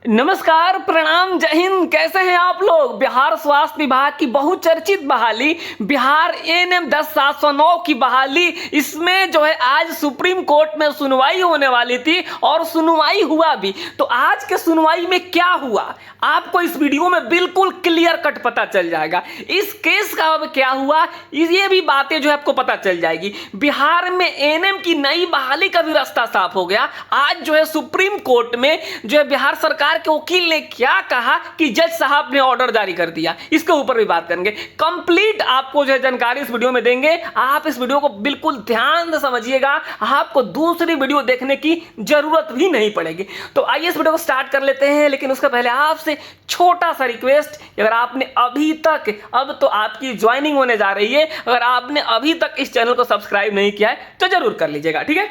नमस्कार, प्रणाम, जय हिंद। कैसे हैं आप लोग। बिहार स्वास्थ्य विभाग की बहुचर्चित बहाली, बिहार एएनएम 10-709 की बहाली, इसमें जो है आज सुप्रीम कोर्ट में सुनवाई होने वाली थी और सुनवाई हुआ भी। तो आज के सुनवाई में क्या हुआ आपको इस वीडियो में बिल्कुल क्लियर कट पता चल जाएगा। इस केस का अब क्या हुआ ये भी बातें जो है आपको पता चल जाएगी। बिहार में एएनएम की नई बहाली का भी रास्ता साफ हो गया। आज जो है सुप्रीम कोर्ट में जो है बिहार सरकार के वकील ने क्या कहा कि जज साहब ने ऑर्डर जारी कर दिया, इसके ऊपर भी बात करेंगे। कंप्लीट आपको जो है जानकारी इस वीडियो में देंगे। आप इस वीडियो को बिल्कुल ध्यान से समझिएगा, आपको दूसरी वीडियो देखने की जरूरत भी नहीं पड़ेगी। तो आइए इस वीडियो को स्टार्ट कर लेते हैं, लेकिन उसके पहले आपसे छोटा सा रिक्वेस्ट, अगर आपने अभी तक, अब तो आपकी ज्वाइनिंग होने जा रही है, अगर आपने अभी तक इस चैनल को सब्सक्राइब नहीं किया है तो जरूर कर लीजिएगा, ठीक है।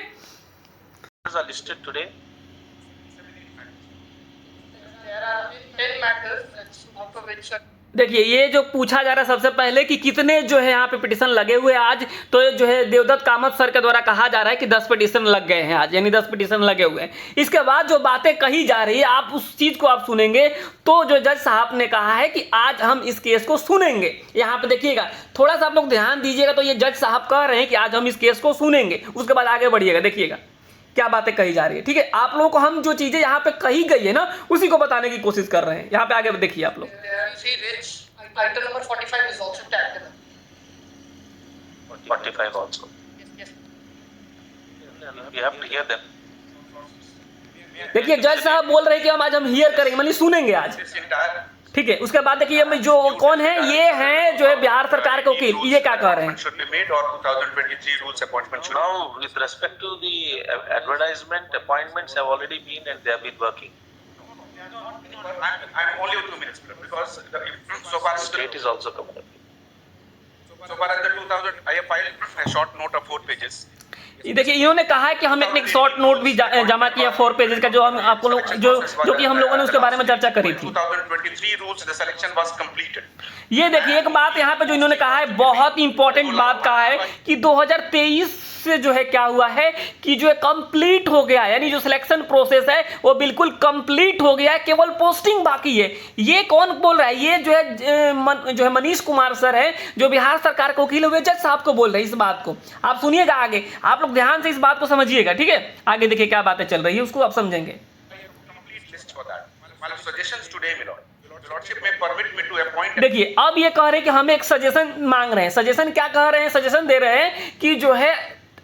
are listed today. There are 10 matters out of which देखिए, ये जो पूछा जा रहा है सबसे पहले कि कितने जो है यहाँ पे पिटीशन लगे हुए आज, तो जो है देवदत्त कामत सर के द्वारा कहा जा रहा है कि 10 पिटीशन लग गए हैं आज, यानी 10 पिटीशन लगे हुए हैं। इसके बाद जो बातें कही जा रही है, आप उस चीज को आप सुनेंगे तो जो जज साहब ने कहा है कि आज हम इस केस को सुनेंगे। यहाँ पे देखिएगा, थोड़ा सा आप लोग ध्यान दीजिएगा, तो ये जज साहब कह रहे हैं कि आज हम इस केस को सुनेंगे। उसके बाद आगे बढ़िएगा, देखिएगा क्या बातें कही जा रही है, ठीक है। आप लोगों को हम जो चीजें यहाँ पे कही गई है ना, उसी को बताने की कोशिश कर रहे हैं। यहाँ पे आगे देखिए आप लोग। see which item number 45 is also tagged in. 45 also. Yes. You have to hear them. देखिए, जज साहब बोल रहे हैं कि हम आज हम हियर करेंगे, मतलब सुनेंगे आज, ठीक है। उसके बाद देखिए जो कौन है, ये हैं जो है बिहार सरकार के वकील, ये क्या कह रहे हैं। should be made or 2023 rules appointment should Now, with respect to the advertisement, appointments have already been and they have been working. I'm only 2 minutes because so far as State is also coming. so far as the 2000 I have filed a short note of 4 pages. ये देखिए, इन्होंने कहा है कि हमने एक short note भी जमा किया 4 पेजेस का, जो हम आपको लोग जो कि हम लोगों ने उसके बारे में चर्चा करी थी। 2023 rules the selection was completed. ये देखिए, एक बात यहाँ पे जो इन्होंने कहा है, बहुत इंपॉर्टेंट बात कहा है कि 2023 से जो है क्या हुआ है कि जो है कंप्लीट हो गया, यानी जो सिलेक्शन प्रोसेस है वो बिल्कुल कंप्लीट हो गया है, केवल पोस्टिंग बाकी है। ये कौन बोल रहा है, ये जो है मनीष कुमार सर है, जो बिहार सरकार के वकील हुए जज साहब को बोल रहे हैं इस बात को। आप सुनिएगा आगे, आप लोग ध्यान से इस बात को समझिएगा, ठीक है। आगे देखिए क्या बातें चल रही है, उसको आप समझेंगे। Complete list for that. My suggestions today, my lord. Your lordship may permit me to appoint. देखिए, अब ये कह रहे हैं कि हम एक सजेशन मांग रहे हैं। सजेशन क्या कह रहे हैं, सजेशन दे रहे हैं कि जो है,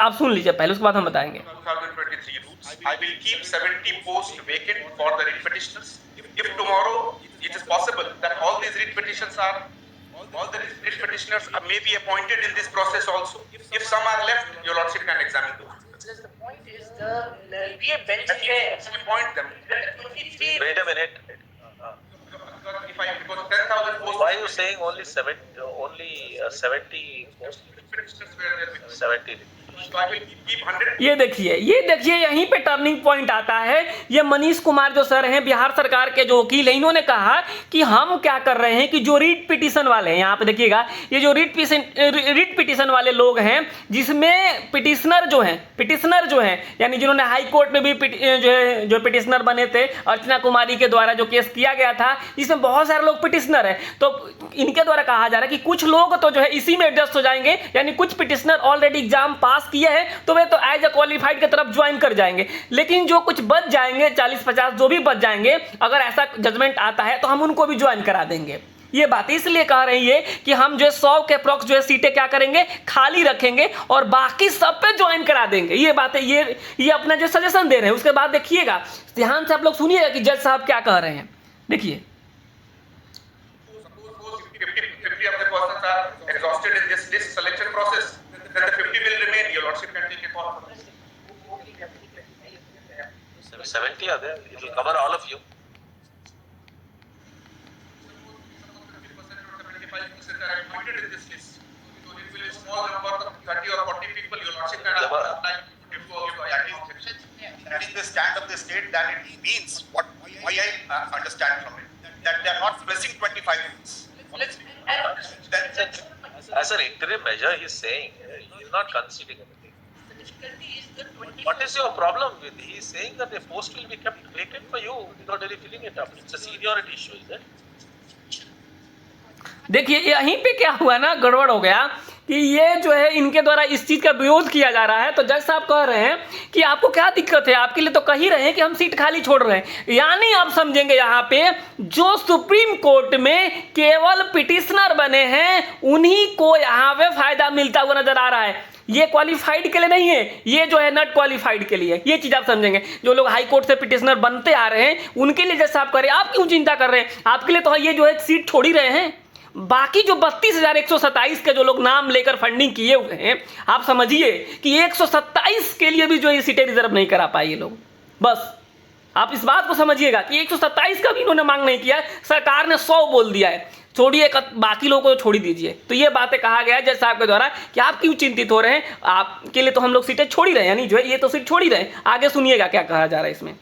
आप सुन लीजिए पहले, उसके बाद हम बताएंगे। 2023 rules. I will keep 70 posts vacant for the writ petitioners. If tomorrow it is possible that all these writ petitions are, all the writ petitioners may be appointed in this process also. If some are left, your lordship can examine those. Because the point is the be a bench here. Appoint them. Wait a minute. Because 10,000 posts. Why are you saying only 70 posts? Petitioners were there with us. 70. So I will keep 100. ये देखिए यहीं पे turning point आता है। ये मनीष कुमार जो sir हैं, बिहार सरकार के जो वकील हैं, इन्होंने कहा कि हम क्या कर रहे हैं कि जो रीट पिटीशन वाले हैं, यहाँ पे देखिएगा, ये जो रीट पिटीशन वाले लोग हैं, जिसमें पिटिशनर जो हैं, यानी जिन्होंने हाई कोर्ट में भी जो पिटिशनर बने थे, अर्चना कुमारी के द्वारा जो केस किया गया था, जिसमें बहुत सारे लोग पिटिशनर हैं। तो इनके द्वारा कहा जा रहा है कि कुछ लोग तो जो है इसी में एडजस्ट हो जाएंगे, यानी कुछ पिटिशनर ऑलरेडी एग्जाम पास किए हैं तो वे तो एज ए क्वालिफाइड की तरफ ज्वाइन कर जाएंगे। लेकिन जो कुछ बच जाएंगे, 40-50 जो भी बच जाएंगे, अगर ऐसा जजमेंट आता है तो हम उनको भी ज्वाइन करा देंगे। ये बात इसलिए कह रही है कि हम जो है 100 के अप्रॉक्स जो है सीटें क्या करेंगे, खाली रखेंगे और बाकी सब पे ज्वाइन करा देंगे। ये बातें ये अपना जो सजेशन दे रहे हैं। उसके बाद देखिएगा, ध्यान से आप लोग सुनिएगा कि जज साहब क्या कह रहे हैं। देखिए, Suppose 50 of the persons are exhausted in this list selection process, then the 50 will remain. Your lordship can take a call. 70 are there. It will cover all of you. 75% are appointed in this list. So it will be a small number of 30 or 40 people. Your lordship can apply to at least. That is the stand of the state. That it means what I understand from it, that they are not pressing 25 rules. As an interim measure, he is saying he is not conceding anything. The difficulty is the 20. What is your problem with? He is saying that the post will be kept vacant for you. without any filling it up. It's a seniority issue, is it? देखिए यहीं पे क्या हुआ ना, गड़बड़ हो गया कि ये जो है इनके द्वारा इस चीज़ का विरोध किया जा रहा है। तो जज साहब कह रहे हैं कि आपको क्या दिक्कत है, आपके लिए तो कह ही रहे हैं कि हम सीट खाली छोड़ रहे हैं। यानी आप समझेंगे यहाँ पे जो सुप्रीम कोर्ट में केवल पिटिशनर बने हैं उन्हीं को यहाँ पे फायदा मिलता हुआ नजर आ रहा है। ये क्वालिफाइड के लिए नहीं है, ये जो है नॉट क्वालिफाइड के लिए। ये चीज़ आप समझेंगे। जो लोग हाई कोर्ट से पिटिशनर बनते आ रहे हैं उनके लिए जज साहब कह रहे हैं आप क्यों चिंता कर रहे हैं, आपके लिए तो ये जो है सीट छोड़ ही रहे हैं। बाकी जो 32,127 के जो लोग नाम लेकर फंडिंग किए हुए हैं, आप समझिए कि 127 के लिए भी जो ये सीटें रिजर्व नहीं करा पाए ये लोग। बस आप इस बात को समझिएगा कि 127 का भी इन्होंने मांग नहीं किया है, सरकार ने 100 बोल दिया है। छोड़िए बाकी लोगों को तो छोड़ ही दीजिए। तो ये बातें कहा गया है जज साहब के द्वारा कि आप क्यों चिंतित हो रहे हैं, आपके लिए तो हम लोग सीटें छोड़ ही रहे हैं, यानी जो है ये तो सीट छोड़ ही रहे हैं। आगे सुनिएगा क्या कहा जा रहा है इसमें।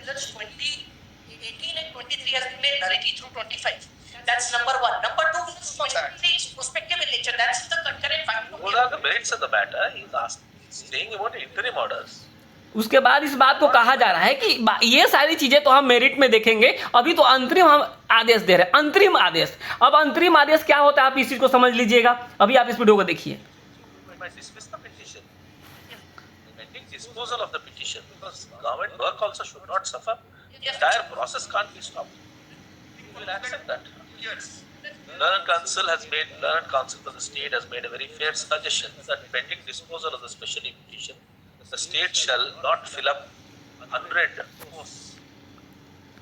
Just 2018 and 23 has been narrated through 25. That's number one. Number two, this 23 is prospective in nature. That's the concurrent fact. What are the merits of the matter? He's saying about interim orders. उसके बाद इस बात को कहा जा रहा है कि ये सारी चीजें तो हम मेरिट में देखेंगे, अभी तो अंतरिम हम आदेश दे रहे हैं। अंतरिम आदेश, अब अंतरिम आदेश क्या होता है आप इस चीज को समझ लीजिएगा। अभी आप इस वीडियो को देखिए। Dismiss the petition. Pending disposal of the petition, because government work also should not suffer. The entire process can't be stopped. We will accept that. Yes. Learned Counsel for the state has made a very fair suggestion that pending disposal of the special petition, the state shall not fill up 100 posts.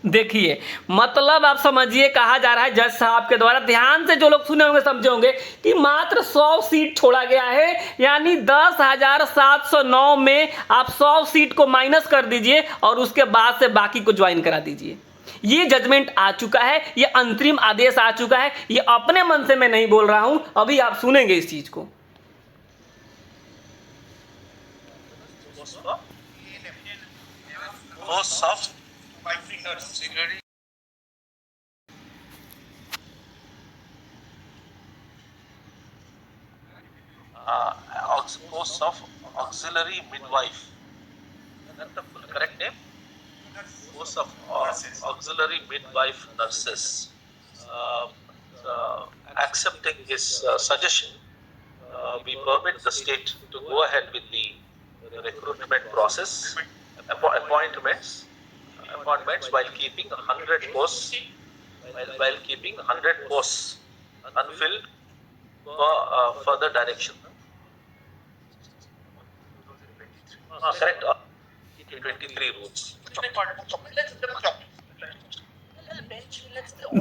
देखिए मतलब आप समझिए, कहा जा रहा है जज साहब के द्वारा, ध्यान से जो लोग सुने होंगे समझे होंगे कि मात्र 100 सीट छोड़ा गया है। यानी 10,709 में आप 100 सीट को माइनस कर दीजिए और उसके बाद से बाकी को ज्वाइन करा दीजिए। ये जजमेंट आ चुका है, ये अंतरिम आदेश आ चुका है। ये अपने मन से मैं नहीं बोल रहा हूं, अभी आप सुनेंगे इस चीज को। Posts of My fingers. Security. Posts of auxiliary midwife. Is that the correct name? Posts of auxiliary midwife nurses. Accepting his suggestion, we permit the state to go ahead with the recruitment process, appointments while keeping 100 posts unfilled for further direction. Correct. 23 rules.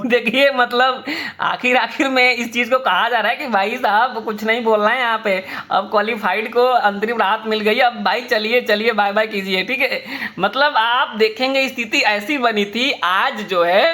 देखिए मतलब आखिर में इस चीज को कहा जा रहा है कि भाई साहब कुछ नहीं बोलना है यहाँ पे, अब क्वालिफाइड को अंतरिम राहत मिल गई, अब भाई चलिए बाय बाय कीजिए, ठीक है। मतलब आप देखेंगे स्थिति ऐसी बनी थी आज जो है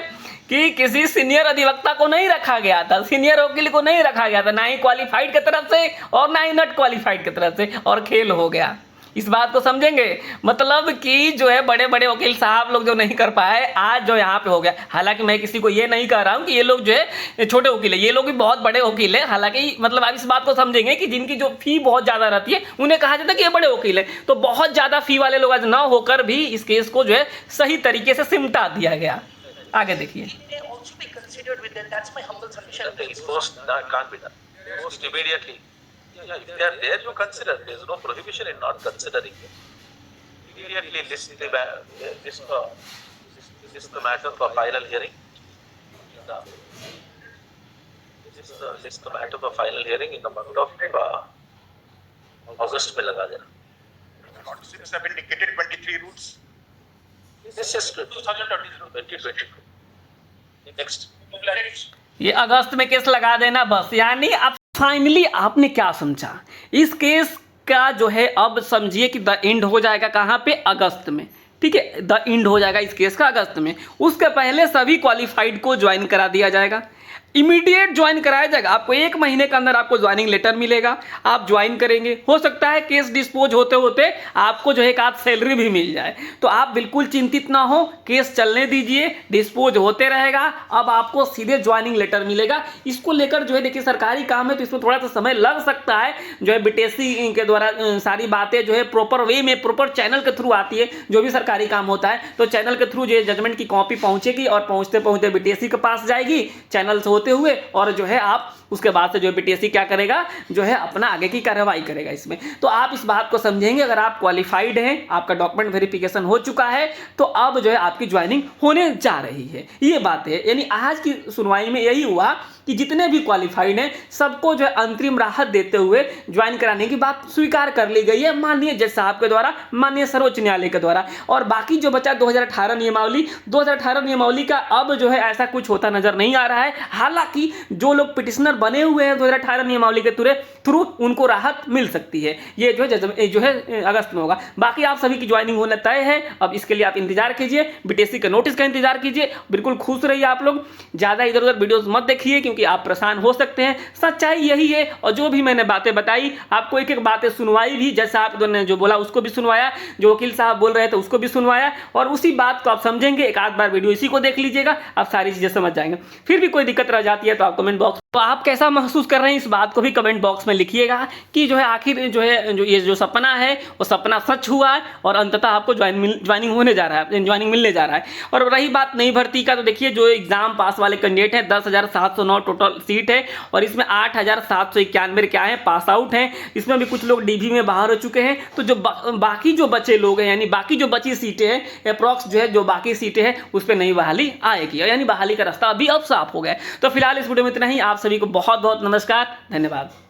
कि किसी सीनियर अधिवक्ता को नहीं रखा गया था, सीनियर वकील को नहीं रखा गया था, ना ही क्वालिफाइड की तरफ से और ना ही नॉट क्वालिफाइड की तरफ से, और खेल हो गया। इस बात को समझेंगे, मतलब कि जो है बड़े बड़े वकील साहब लोग जो नहीं कर पाए आज जो यहाँ पे हो गया। हालांकि मैं किसी को ये नहीं कह रहा हूँ कि ये लोग जो है छोटे वकील है, ये लोग भी बहुत बड़े वकील है। हालांकि मतलब आप इस बात को समझेंगे कि जिनकी जो फी बहुत ज़्यादा रहती है उन्हें कहा जाता है कि ये बड़े वकील है, तो बहुत ज़्यादा फी वाले लोग आज ना होकर भी इस केस को जो है सही तरीके से सिमटा दिया गया। आगे देखिए। That's my humble submission. His post can't be done. Post immediately. Yeah, if they are there, you consider. There is no prohibition in not considering them. Immediately list the matter for final hearing. List the matter for final hearing in the month of August में लगा देना. Lordships have indicated 23 routes. This is 2022. Next. ये अगस्त में case लगा देना बस। यानी अब फाइनली आपने क्या समझा, इस केस का जो है अब समझिए कि द एंड हो जाएगा कहाँ पे, अगस्त में, ठीक है। द एंड हो जाएगा इस केस का अगस्त में। उसके पहले सभी क्वालिफाइड को ज्वाइन करा दिया जाएगा। इमीडिएट ज्वाइन कराया जाएगा। आपको 1 महीने के अंदर आपको ज्वाइनिंग लेटर मिलेगा, आप ज्वाइन करेंगे। हो सकता है केस डिस्पोज होते होते आपको जो है एक आध सैलरी भी मिल जाए, तो आप बिल्कुल चिंतित ना हो, केस चलने दीजिए, डिस्पोज होते रहेगा। अब आपको सीधे ज्वाइनिंग लेटर मिलेगा। इसको लेकर जो है देखिए सरकारी काम है तो इसमें थोड़ा सा समय लग सकता है। जो है बीटीएससी के द्वारा सारी बातें जो है प्रॉपर वे में, प्रॉपर चैनल के थ्रू आती है। जो भी सरकारी काम होता है तो चैनल के थ्रू जो है जजमेंट की कॉपी पहुंचेगी और पहुंचते पहुंचते बीटीएससी के पास जाएगी चैनल से होते हुए, और जो है आप उसके बाद से जो है बीटीएससी क्या करेगा, जो है अपना आगे की कार्रवाई करेगा इसमें। तो आप इस बात को समझेंगे, अगर आप क्वालिफाइड हैं, आपका डॉक्यूमेंट वेरिफिकेशन हो चुका है, तो अब जो है आपकी ज्वाइनिंग होने जा रही है। ये बात है, यानी आज की सुनवाई में यही हुआ कि जितने भी क्वालिफाइड हैं सबको जो है अंतरिम राहत देते हुए ज्वाइन कराने की बात स्वीकार कर ली गई है माननीय जज साहब के द्वारा, माननीय सर्वोच्च न्यायालय के द्वारा। और बाकी जो बचा 2018 नियमावली का अब जो है ऐसा कुछ होता नजर नहीं आ रहा है। हालांकि जो लोग पिटिशनर बने हुए हैं 2018 नियमावली के थ्रू उनको राहत मिल सकती है। ये जो है अगस्त में होगा। बाकी आप सभी की ज्वाइनिंग होना तय है। अब इसके लिए आप इंतजार कीजिए, बीटीएससी के नोटिस का इंतजार कीजिए। बिल्कुल खुश रहिए आप लोग, ज्यादा इधर उधर वीडियोस मत देखिए क्योंकि आप परेशान हो सकते हैं। सच्चाई यही है, और जो भी मैंने बातें बताई आपको एक एक बातें सुनवाई भी, जज साहब ने जो बोला उसको भी सुनवाया, जो वकील साहब बोल रहे थे उसको भी सुनवाया, और उसी बात को आप समझेंगे। एक आध बार वीडियो इसी को देख लीजिएगा, आप सारी चीजें समझ जाएंगे। फिर भी कोई दिक्कत रह जाती है तो आप कमेंट बॉक्स, तो आप कैसा महसूस कर रहे हैं इस बात को भी कमेंट बॉक्स में लिखिएगा कि जो है आखिर जो है जो ये जो सपना है वो सपना सच हुआ है और अंततः आपको ज्वाइनिंग होने जा रहा है, ज्वाइनिंग मिलने जा रहा है। और रही बात नई भर्ती का, तो देखिए जो एग्जाम पास वाले कैंडिडेट हैं 10,709 टोटल सीट है और इसमें 8,791 क्या है पास आउट हैं। इसमें भी कुछ लोग डीवी में बाहर हो चुके हैं। तो जो बाकी जो बचे लोग हैं, यानी बाकी जो बची सीटें हैं अप्रॉक्स जो है जो बाकी सीटें हैं उस पर नई बहाली आएगी, यानी बहाली का रास्ता अभी अब साफ हो गया है। तो फिलहाल इस वीडियो में इतना ही। आप सभी को बहुत बहुत नमस्कार, धन्यवाद।